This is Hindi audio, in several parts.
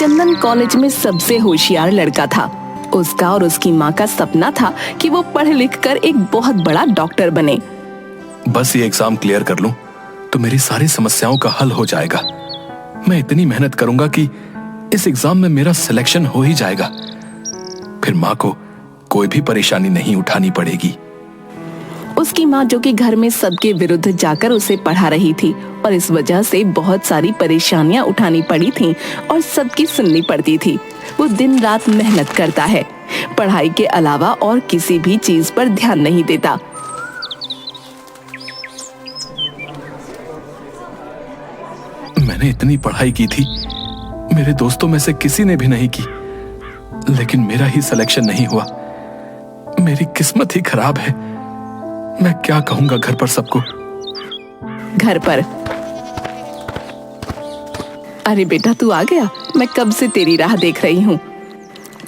चंदन कॉलेज में सबसे होशियार लड़का था। उसका और उसकी माँ का सपना था कि वो पढ़ लिख कर एक बहुत बड़ा डॉक्टर बने। बस ये एग्जाम क्लियर कर लूं तो मेरी सारी समस्याओं का हल हो जाएगा। मैं इतनी मेहनत करूंगा कि इस एग्जाम में मेरा सिलेक्शन हो ही जाएगा। फिर माँ को कोई भी परेशानी नहीं उठानी पड़ेगी। उसकी माँ, जो कि घर में सबके विरुद्ध जाकर उसे पढ़ा रही थी और इस वजह से बहुत सारी परेशानियां उठानी पड़ी थीं और सबकी सुननी पड़ती थी। वो दिन रात मेहनत करता है, पढ़ाई के अलावा और किसी भी चीज पर ध्यान नहीं देता। मैंने इतनी पढ़ाई की थी, मेरे दोस्तों में से किसी ने भी नहीं की, लेकिन मेरा ही सिलेक्शन नहीं हुआ। मेरी किस्मत ही खराब है। मैं क्या कहूंगा घर पर सबको। घर पर, अरे बेटा तू आ गया, मैं कब से तेरी राह देख रही हूँ।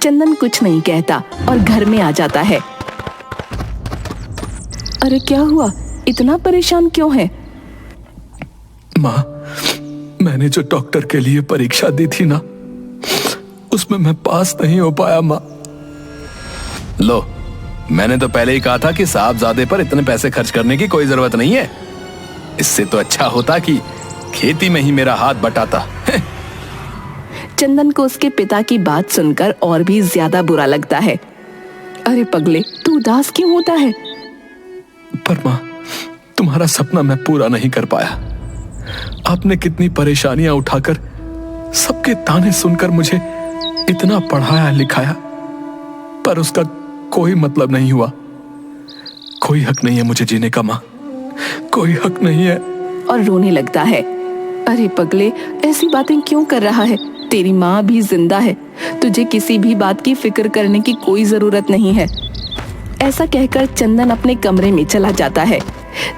चंदन कुछ नहीं कहता और घर में आ जाता है। अरे क्या हुआ, इतना परेशान क्यों है? माँ, मैंने जो डॉक्टर के लिए परीक्षा दी थी ना, उसमें मैं पास नहीं हो पाया माँ। लो, मैंने तो पहले ही कहा था कि साहबजादे पर इतने पैसे खर्च करने की कोई जरूरत नहीं है। इससे तो अच्छा होता कि खेती में ही मेरा हाथ बटाता। चंदन को उसके पिता की बात सुनकर और भी ज्यादा बुरा लगता है। अरे पगले, तू उदास क्यों होता है? पर माँ, तुम्हारा सपना मैं पूरा नहीं कर पाया। आपने कितनी परेशानियां उठाकर, सबके ताने सुनकर मुझे इतना पढ़ाया लिखाया, पर उसका कोई मतलब नहीं हुआ। कोई हक नहीं है मुझे जीने का माँ, कोई हक नहीं है। और रोने लगता है। अरे पगले, ऐसी बातें क्यों कर रहा है? तेरी माँ भी जिंदा है, तुझे किसी भी बात की फिक्र करने की कोई जरूरत नहीं है। ऐसा कहकर चंदन अपने कमरे में चला जाता है।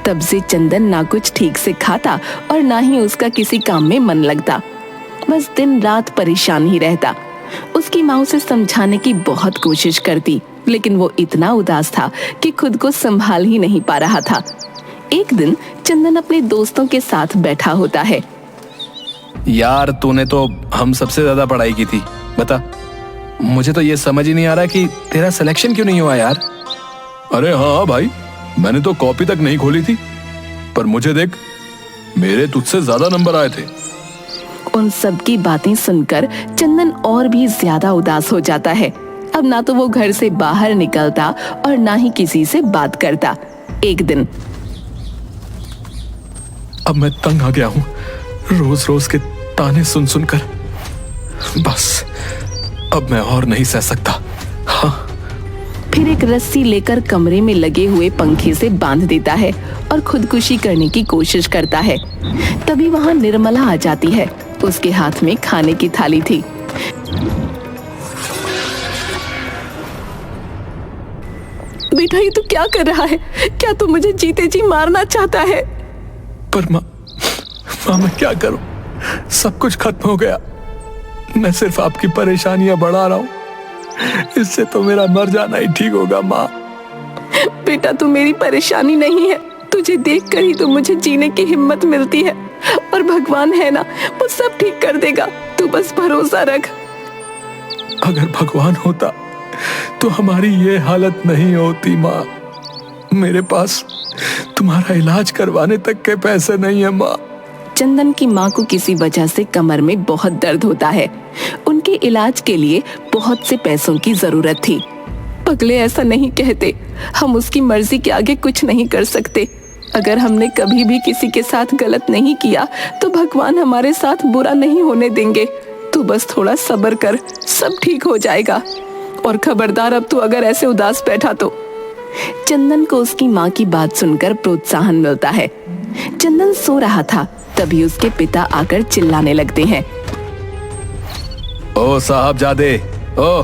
तब से चंदन ना कुछ ठीक से खाता और ना ही उसका किसी काम में मन लगता। बस दिन रात परेशान ही रहता। उसकी माँ उसे समझाने की बहुत कोशिश करती, लेकिन वो इतना उदास था कि खुद को संभाल ही नहीं पा रहा था। एक दिन चंदन अपने दोस्तों के साथ बैठा होता है। यार, तूने तो हम सबसे ज्यादा पढ़ाई की थी, बता। मुझे तो ये समझ ही नहीं आ रहा कि तेरा सिलेक्शन क्यों नहीं हुआ यार। अरे हाँ भाई, मैंने तो कॉपी तक नहीं खोली थी, पर मुझे देख, मेरे तुझसे ज्यादा नंबर आए थे। उन सब की बातें सुनकर चंदन और भी ज्यादा उदास हो जाता है। अब ना तो वो घर से बाहर निकलता और ना ही किसी से बात करता। एक दिन, अब मैं तंग आ गया हूँ रोज रोज के ताने सुन सुनकर। बस अब मैं और नहीं सह सकता। हाँ। फिर एक रस्सी लेकर कमरे में लगे हुए पंखे से बांध देता है और खुदकुशी करने की कोशिश करता है। तभी वहां निर्मला आ जाती है। उसके हाथ में खाने की थाली थी। बेटा, ये तू क्या कर रहा है? क्या तू मुझे जीते जी मारना चाहता है? पर माँ, मैं क्या करूं? सब कुछ खत्म हो गया। मैं सिर्फ आपकी परेशानियां बढ़ा रहा हूं। इससे तो मेरा मर जाना ही ठीक होगा माँ। बेटा, तू मेरी परेशानी नहीं है। तुझे देखकर ही तो मुझे जीने की हिम्मत मिलती है। और भगवान है ना, वो सब ठीक कर देगा। तू बस भरोसा रख। अगर भगवान होता तो हमारी ये हालत नहीं होती माँ। मेरे पास तुम्हारा इलाज करवाने तक के पैसे नहीं है माँ। चंदन की माँ को किसी वजह से कमर में बहुत दर्द होता है। उनके इलाज के लिए बहुत से पैसों की जरूरत थी। पगले, ऐसा नहीं कहते। हम उसकी मर्जी के आगे कुछ नहीं कर सकते। अगर हमने कभी भी किसी के साथ गलत नहीं किया तो भगवान हमारे साथ बुरा नहीं होने देंगे। तू बस थोड़ा सब्र कर, सब ठीक हो जाएगा। और खबरदार, अब तू अगर ऐसे उदास बैठा तो। चंदन को उसकी माँ की बात सुनकर प्रोत्साहन मिलता है। चंदन सो रहा था, तभी उसके पिता आकर चिल्लाने लगते हैं। ओ साहबजादे, ओ,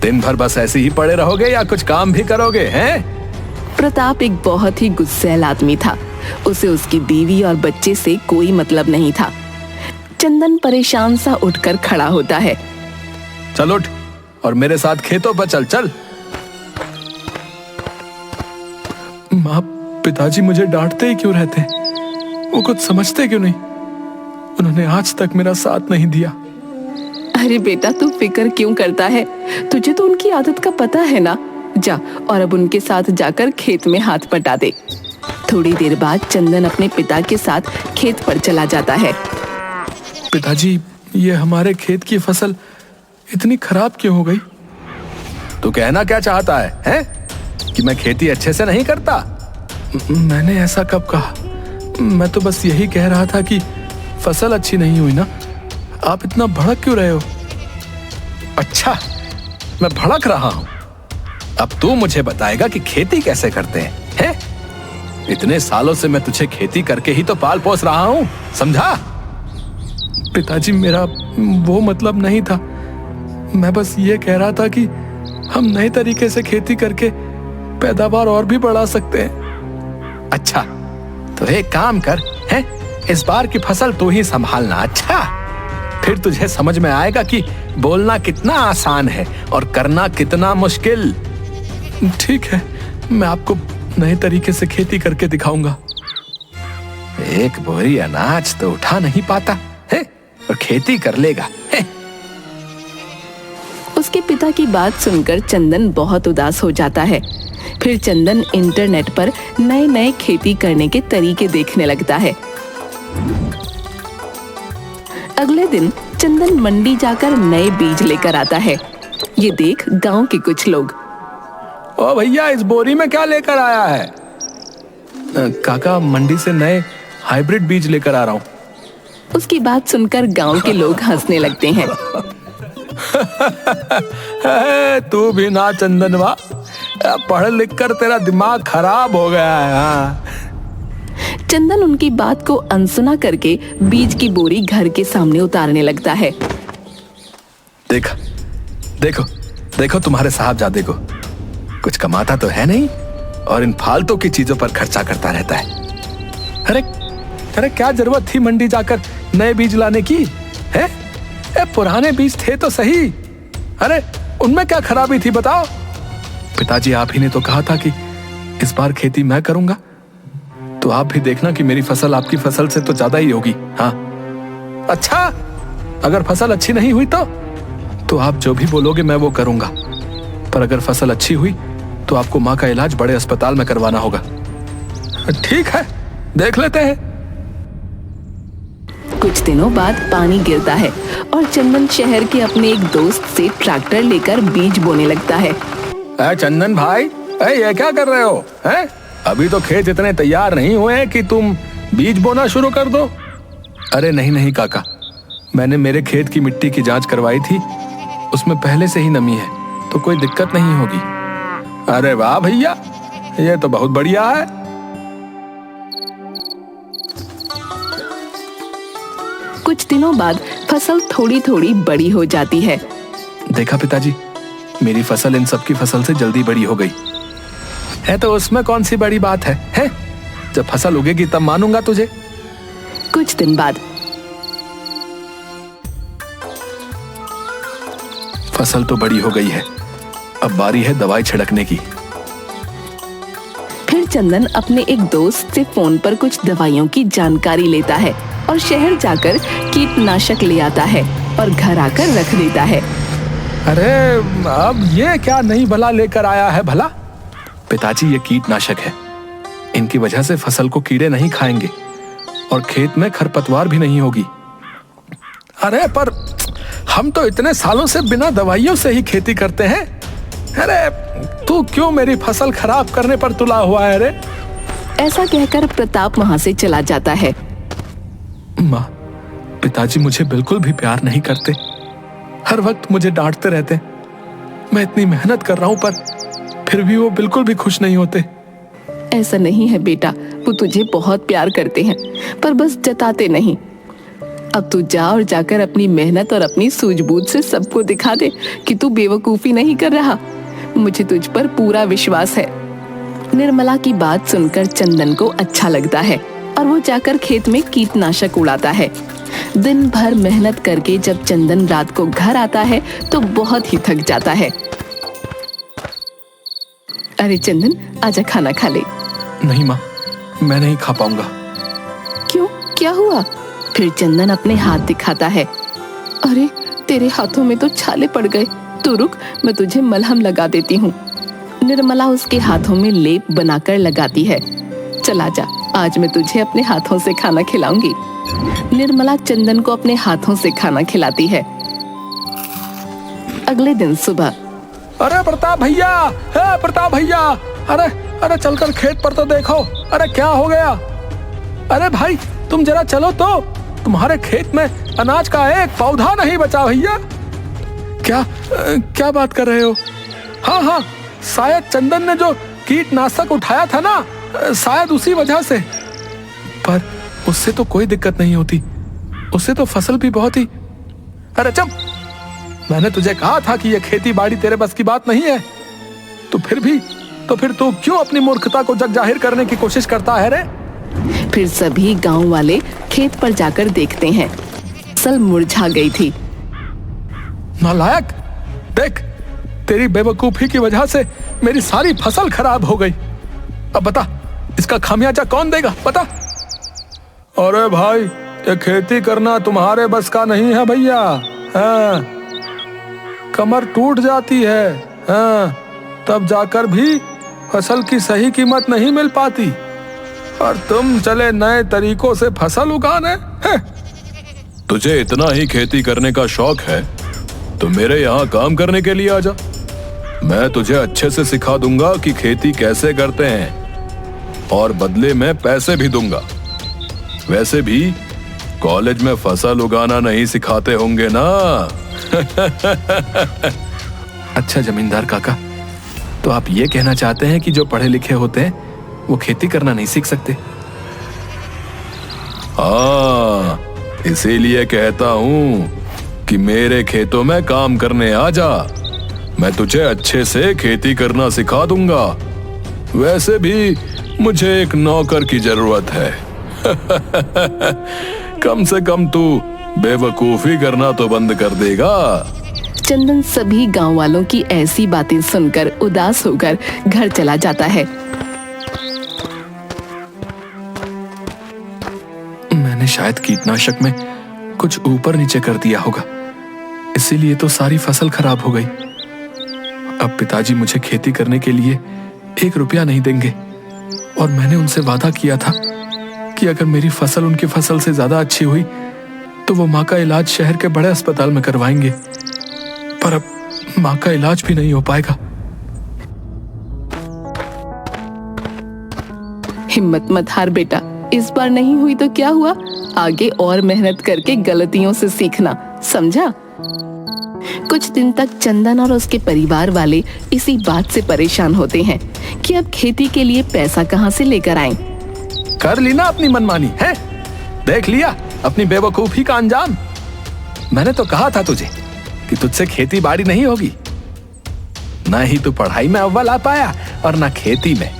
दिन भर बस ऐसे ही पड़े रहोगे या कुछ काम भी करोगे हैं? प्रताप एक बहुत ही गुस्सैल आदमी था। उसे उसकी बीवी और बच्चे से कोई मतलब नहीं था। चंदन परेशान सा उठकर खड़ा होता है। चल उठ और मेरे साथ खेतों पर चल चल। माँ, पिताजी मुझे डांटते ही क्यों रहते हैं? वो कुछ समझते क्यों नहीं? उन्होंने आज तक मेरा साथ नहीं दिया। अरे बेटा, तू फिक्र क्यों करता है? तुझे तो उनकी आदत का पता है ना। जा और अब उनके साथ जाकर खेत में हाथ बटा दे। थोड़ी देर बाद चंदन अपने पिता के साथ खेत पर चला जाता है। पिताजी, ये हमारे खेत की फसल इतनी खराब क्यों हो गई? तू कहना क्या चाहता है, हैं? कि मैं खेती अच्छे से नहीं करता? मैंने ऐसा कब कहा? मैं तो बस यही कह रहा था कि फसल अच्छी नहीं हुई ना। आप इतना भड़क क्यों रहे हो? अच्छा, मैं भड़क रहा हूं। अब तू मुझे बताएगा कि खेती कैसे करते हैं? इतने सालों से मैं तुझे खेती करके ही तो पाल पोस रहा हूं, समझा? पिताजी, मेरा वो मतलब नहीं था। मैं बस ये कह रहा था कि हम नए तरीके से खेती करके पैदावार और भी बढ़ा सकते हैं। अच्छा, तो एक काम कर, है? इस बार की फसल तू ही संभालना। अच्छा, फिर तुझे समझ में आएगा कि बोलना कितना आसान है और करना कितना मुश्किल। ठीक है, मैं आपको नए तरीके से खेती करके दिखाऊंगा। एक बोरी अनाज तो उठा नहीं पाता है और खेती कर लेगा, है? उसके पिता की बात सुनकर चंदन बहुत उदास हो जाता है। फिर चंदन इंटरनेट पर नए नए खेती करने के तरीके देखने लगता है। अगले दिन चंदन मंडी जाकर नए बीज लेकर आता है। ये देख गांव के कुछ लोग, ओ भैया, इस बोरी में क्या लेकर आया है? काका, मंडी से नए हाइब्रिड बीज लेकर आ रहा हूँ। उसकी बात सुनकर गांव के लोग हंसने लगते हैं। तू भी ना चंदनवा, पढ़ लिख कर तेरा दिमाग खराब हो गया है। हाँ। चंदन उनकी बात को अनसुना करके बीज की बोरी घर के सामने उतारने लगता है। देखो देखो देखो, तुम्हारे साहबजादे को कुछ कमाता तो है नहीं और इन फालतू की चीजों पर खर्चा करता रहता है। अरे अरे, क्या जरूरत थी मंडी जाकर नए बीज लाने की? है? पुराने बीज थे तो सही। अरे, उनमें क्या खराबी थी, बताओ? पिताजी, आप ही ने तो कहा था कि इस बार खेती मैं करूंगा, तो आप भी देखना कि मेरी फसल आपकी फसल से तो ज्यादा ही होगी। हाँ। अच्छा, अगर फसल अच्छी नहीं हुई तो आप जो भी बोलोगे मैं वो करूंगा, पर अगर फसल अच्छी हुई तो आपको माँ का इलाज बड़े अस्पताल में करवाना होगा। ठीक है, देख लेते हैं। कुछ दिनों बाद पानी गिरता है और चंदन शहर के अपने एक दोस्त से ट्रैक्टर लेकर बीज बोने लगता है। चंदन भाई, ये क्या कर रहे हो? हैं? अभी तो खेत इतने तैयार नहीं हुए हैं कि तुम बीज बोना शुरू कर दो। अरे नहीं नहीं काका, मैंने मेरे खेत की मिट्टी की जांच करवाई थी, उसमें पहले से ही नमी है, तो कोई दिक्कत नहीं होगी। अरे वाह भैया, ये तो बहुत बढ़िया है। कुछ दिनों बाद फसल थोड़ी थोड़ी बड़ी हो जाती है। देखा पिताजी, मेरी फसल इन सबकी फसल से जल्दी बड़ी हो गई है, तो उसमें कौन सी बड़ी बात है? हैं? जब फसल उगेगी तब मानूंगा तुझे। कुछ दिन बाद फसल तो बड़ी हो गई है, अब बारी है दवाई छिड़कने की। फिर चंदन अपने एक दोस्त से फोन पर कुछ दवाइयों की जानकारी लेता है और शहर जाकर कीटनाशक ले आता है और घर आकर रख देता है। अरे, अब ये क्या नई बला लेकर आया है भला? पिताजी, ये कीटनाशक है, इनकी वजह से फसल को कीड़े नहीं खाएंगे और खेत में खरपतवार भी नहीं होगी। अरे, पर हम तो इतने सालों से बिना दवाइयों से ही खेती करते हैं। अरे, तू क्यों मेरी फसल खराब करने पर तुला हुआ है रे? ऐसा कहकर प्रताप वहां से चला जाता है। माँ, पिताजी मुझे बिल्कुल भी प्यार नहीं करते, हर वक्त मुझे डांटते रहते। मैं इतनी मेहनत कर रहा हूँ पर फिर भी वो बिल्कुल भी खुश नहीं होते। ऐसा नहीं है बेटा, वो तुझे बहुत प्यार करते हैं, पर बस जताते नहीं। अब तू जा और जाकर अपनी मेहनत और अपनी सूझबूझ से सबको दिखा दे कि तू बेवकूफी नहीं कर रहा। मुझे तुझ पर पूरा विश्वास है। निर्मला की बात सुनकर चंदन को अच्छा लगता है और वो जाकर खेत में कीटनाशक उड़ाता है। दिन भर मेहनत करके जब चंदन रात को घर आता है तो बहुत ही थक जाता है। अरे चंदन, आजा खाना खा ले। नहीं माँ, मैं नहीं खा पाऊंगा। क्यों, क्या हुआ? फिर चंदन अपने हाथ दिखाता है। अरे, तेरे हाथों में तो छाले पड़ गए। तू रुक, मैं तुझे मलहम लगा देती हूँ। निर्मला उसके हाथों में लेप बनाकर लगाती है। चला जा, आज मैं तुझे अपने हाथों से खाना खिलाऊंगी। निर्मला चंदन को अपने हाथों से खाना खिलाती है। अगले दिन सुबह, अरे प्रताप भैया, हे प्रताप भैया, अरे अरे चलकर खेत पर तो देखो, अरे क्या हो गया? अरे भाई तुम जरा चलो तो, तुम्हारे खेत में अनाज का एक पौधा नहीं बचा भैया। क्या बात कर रहे हो? हाँ, शायद चंदन ने जो कीटनाशक उठाया था ना, शायद उसी वजह से। पर उससे तो कोई दिक्कत नहीं होती, उससे तो फसल भी बहुत ही। अरे चुप, मैंने तुझे कहा था कि यह खेती बाड़ी तेरे बस की बात नहीं है। तो फिर तू क्यों अपनी मूर्खता को जग जाहिर करने की कोशिश करता है रे? फिर सभी गांव वाले खेत पर जाकर देखते हैं। फसल मुरझा गई थी। नालायक, देख, तेरी बेवकूफी की वजह से मेरी सारी फसल खराब हो गई। अब बता, इसका खामियाजा कौन देगा? बता। अरे भाई, ये खेती करना तुम्हारे बस का नहीं है भैया। हाँ, कमर टूट जाती है, हाँ, तब जाकर भी फसल की सही कीमत नहीं मिल पाती। और तुम चले नए तरीकों से फसल उगाने। तुझे इतना ही खेती करने का शौक है तो मेरे यहाँ काम करने के लिए आजा। मैं तुझे अच्छे से सिखा दूंगा कि खेती कैसे करते हैं, और बदले में पैसे भी दूंगा। वैसे भी कॉलेज में फसल उगाना नहीं सिखाते होंगे ना? अच्छा जमींदार काका, तो आप ये कहना चाहते हैं कि जो पढ़े लिखे होते हैं वो खेती करना नहीं सीख सकते? हाँ, इसीलिए कहता हूँ कि मेरे खेतों में काम करने आ जा। मैं तुझे अच्छे से खेती करना सिखा दूंगा। वैसे भी मुझे एक नौकर की जरूरत है। कम से कम तू बेवकूफी करना तो बंद कर देगा। चंदन सभी गांव वालों की ऐसी बातें सुनकर उदास होकर घर चला जाता है। मैंने शायद कीटनाशक में कुछ ऊपर नीचे कर दिया होगा, इसीलिए तो सारी फसल खराब हो गई। अब पिताजी मुझे खेती करने के लिए 1 रुपया नहीं देंगे, और मैंने उनसे वादा किया था कि अगर मेरी फसल उनकी फसल से ज्यादा अच्छी हुई तो वो माँ का इलाज शहर के बड़े अस्पताल में करवाएंगे। पर अब माँ का इलाज भी नहीं हो पाएगा। हिम्मत मत हार बेटा, इस बार नहीं हुई तो क्या हुआ, आगे और मेहनत करके गलतियों से सीखना, समझा? कुछ दिन तक चंदन और उसके परिवार वाले इसी बात से परेशान होते हैं कि अब खेती के लिए पैसा कहाँ से लेकर आएं। कर ली ना अपनी मनमानी, है? देख लिया अपनी बेवकूफी का अंजाम। मैंने तो कहा था तुझे कि तुझसे खेती बाड़ी नहीं होगी। ना ही तू पढ़ाई में अव्वल आ पाया और ना खेती में।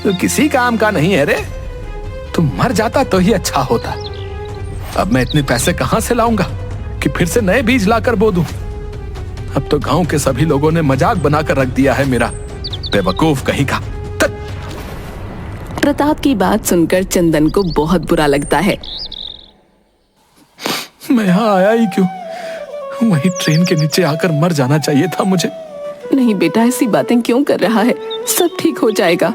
तू किसी काम का नहीं है रे। तू मर जाता तो ही अच्छा होता। अब मैं इतने पैसे कहां से लाऊंगा कि फिर से नए बीज लाकर बो दूं? अब तो गांव के सभी लोगों ने मजाक बनाकर रख दिया है मेरा। बेवकूफ कहीं का। प्रताप की बात सुनकर चंदन को बहुत बुरा लगता है। मैं यहाँ आया ही क्यों? वहीं ट्रेन के नीचे आकर मर जाना चाहिए था मुझे। नहीं बेटा, ऐसी बातें क्यों कर रहा है, सब ठीक हो जाएगा।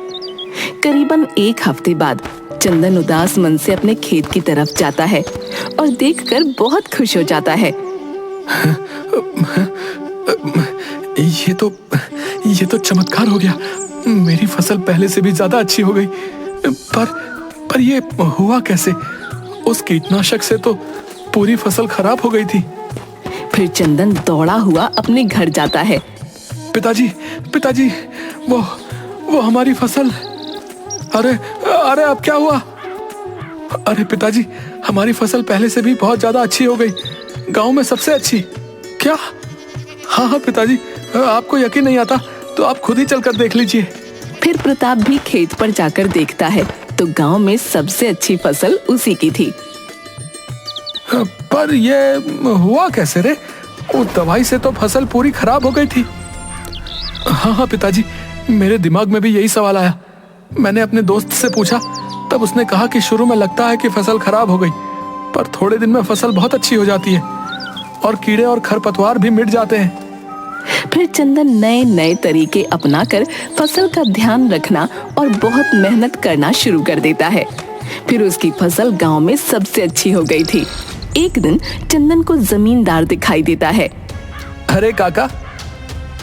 करीबन 1 हफ्ते बाद चंदन उदास मन से अपने खेत की तरफ जाता है और देखकर बहुत खुश हो जाता है। ये तो चमत्कार हो गया। मेरी फसल पहले से भी ज्यादा अच्छी हो गई। पर ये हुआ कैसे? उस कीटनाशक से तो पूरी फसल खराब हो गई थी। फिर चंदन दौड़ा हुआ अपने घर जाता है। पिताजी, वो हमारी फसल। अरे अब क्या हुआ? अरे पिताजी, हमारी फसल पहले से भी बहुत ज्यादा अच्छी हो गई, गांव में सबसे अच्छी। क्या? हाँ पिताजी, आपको यकीन नहीं आता तो आप खुद ही चलकर देख लीजिए। फिर प्रताप भी खेत पर जाकर देखता है तो गांव में सबसे अच्छी फसल उसी की थी। पर ये हुआ कैसे रे? वो दवाई से तो फसल पूरी खराब हो गई थी। हाँ पिताजी, मेरे दिमाग में भी यही सवाल आया। मैंने अपने दोस्त से पूछा, तब उसने कहा कि शुरू में लगता है कि फसल खराब हो गई, पर थोड़े दिन में फसल बहुत अच्छी हो जाती है। और कीड़े और खरपतवार भी मिट जाते हैं। फिर चंदन नए नए तरीके अपनाकर फसल का ध्यान रखना और बहुत मेहनत करना शुरू कर देता है। फिर उसकी फसल गांव में सबसे अच्छी हो गई थी। एक दिन चंदन को जमींदार दिखाई देता है। अरे काका,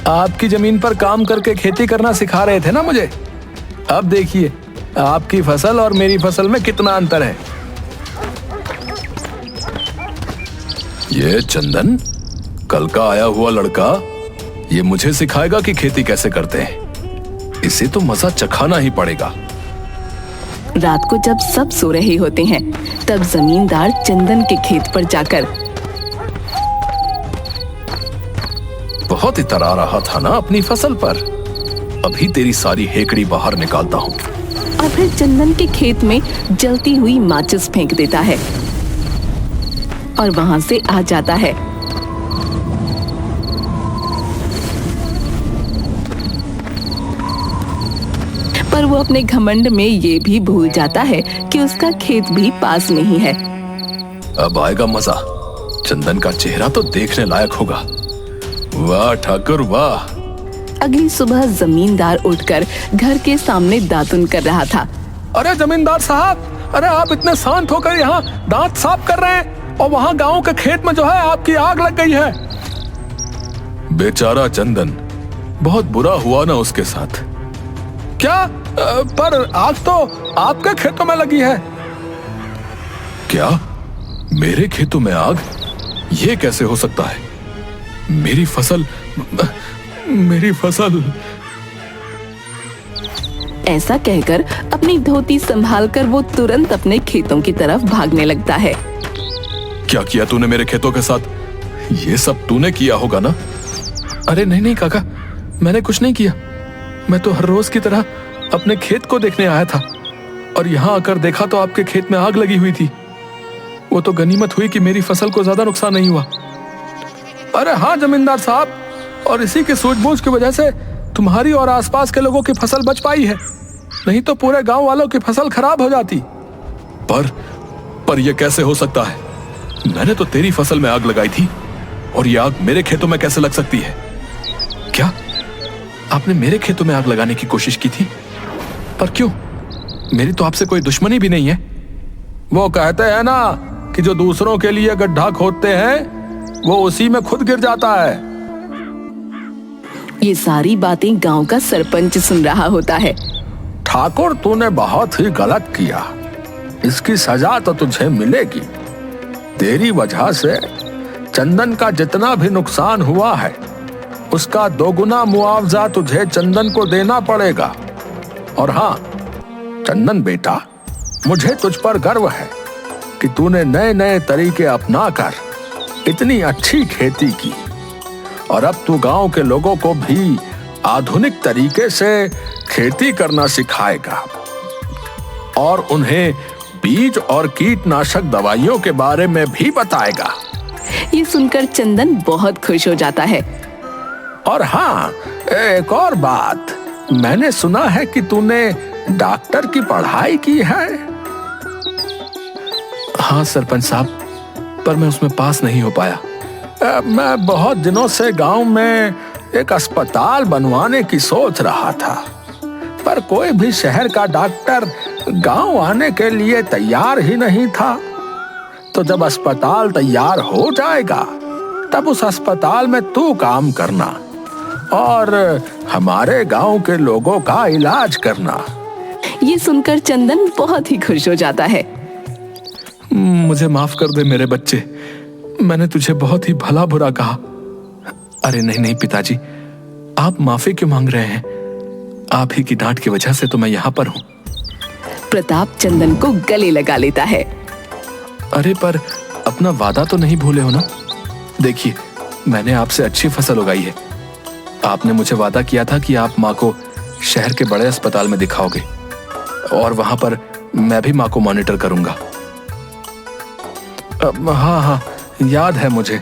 आपकी जमीन पर काम करके खेती करना सिखा रहे थे ना मुझे। अब देखिए आपकी फसल और मेरी फसल में कितना अंतर है। ये चंदन, कल का आया हुआ लड़का, ये मुझे सिखाएगा कि खेती कैसे करते हैं। इसे तो मजा चखाना ही पड़ेगा। रात को जब सब सो रहे होते हैं, तब जमींदार चंदन के खेत पर जाकर बहुत इतरा रहा था ना अपनी फसल पर। अभी तेरी सारी हेकड़ी बाहर निकालता हूँ। और फिर चंदन के खेत में जलती हुई माचिस फेंक देता है और वहां से आ जाता है। पर वो अपने घमंड में ये भी भूल जाता है कि उसका खेत भी पास में ही है। अब आएगा मजा। चंदन का चेहरा तो देखने लायक होगा। वाह ठाकुर वाह। अगली सुबह जमींदार उठकर घर के सामने दातुन कर रहा था। अरे जमींदार साहब, अरे आप इतने शांत होकर यहाँ दांत साफ कर रहे हैं और वहाँ गांव के खेत में जो है आपकी आग लग गई है। बेचारा चंदन, बहुत बुरा हुआ ना उसके साथ। क्या? पर आग तो आपके खेतों में लगी है। क्या? मेरे खेतों में आग? ये कैसे हो सकता है? मेरी फसल ऐसा कहकर अपनी धोती संभालकर वो तुरंत अपने खेतों की तरफ भागने लगता है। क्या किया तूने मेरे खेतों के साथ? ये सब तूने किया होगा ना? अरे नहीं नहीं काका, मैंने कुछ नहीं किया। मैं तो हर रोज की तरह अपने खेत को देखने आया था और यहाँ आकर देखा तो आपके खेत में आग लगी हुई थी। वो तो गनीमत हुई कि मेरी फसल को ज्यादा नुकसान नहीं हुआ। अरे हाँ जमींदार साहब, और इसी के सूझबूझ की वजह से तुम्हारी और आसपास के लोगों की फसल बच पाई है, नहीं तो पूरे गांव वालों की फसल खराब हो जाती। पर यह कैसे हो सकता है? मैंने तो तेरी फसल में आग लगाई थी और यह आग मेरे खेतों में कैसे लग सकती है? क्या आपने मेरे खेतों में आग लगाने की कोशिश की थी? पर क्यों? मेरी तो आपसे कोई दुश्मनी भी नहीं है। वो कहते हैं ना कि जो दूसरों के लिए गड्ढा खोदते हैं वो उसी में खुद गिर जाता है। ये सारी बातें गांव का सरपंच सुन रहा होता है। ठाकुर, तूने बहुत ही गलत किया। इसकी सजा तो तुझे मिलेगी। तेरी वजह से चंदन का जितना भी नुकसान हुआ है उसका दोगुना मुआवजा तुझे चंदन को देना पड़ेगा। और हाँ चंदन बेटा, मुझे तुझ पर गर्व है कि तूने नए नए तरीके अपनाकर इतनी अच्छी खेती की और अब तू गांव के लोगों को भी आधुनिक तरीके से खेती करना सिखाएगा और उन्हें बीज और कीटनाशक दवाइयों के बारे में भी बताएगा। ये सुनकर चंदन बहुत खुश हो जाता है। और हाँ, एक और बात, मैंने सुना है कि तूने डॉक्टर की पढ़ाई की है। हाँ सरपंच साहब, पर मैं उसमें पास नहीं हो पाया। मैं बहुत दिनों से गांव में एक अस्पताल बनवाने की सोच रहा था, पर कोई भी शहर का डॉक्टर गांव आने के लिए तैयार ही नहीं था। तो जब अस्पताल तैयार हो जाएगा तब उस अस्पताल में तू काम करना और हमारे गांव के लोगों का इलाज करना। ये सुनकर चंदन बहुत ही खुश हो जाता है। मुझे माफ कर दे मेरे बच्चे, मैंने तुझे बहुत ही भला बुरा कहा। अरे नहीं नहीं पिताजी, आप माफी क्यों मांग रहे हैं? आप ही की डांट की वजह से तो मैं यहाँ पर हूँ। प्रताप चंदन को गले लगा लेता है। अरे पर अपना वादा तो नहीं भूले हो ना? देखिए, मैंने आपसे अच्छी फसल उगाई है। आपने मुझे वादा किया था कि आप माँ को शहर के बड़े अस्पताल में दिखाओगे और वहां पर मैं भी माँ को मॉनिटर करूंगा। हाँ हाँ, याद है मुझे।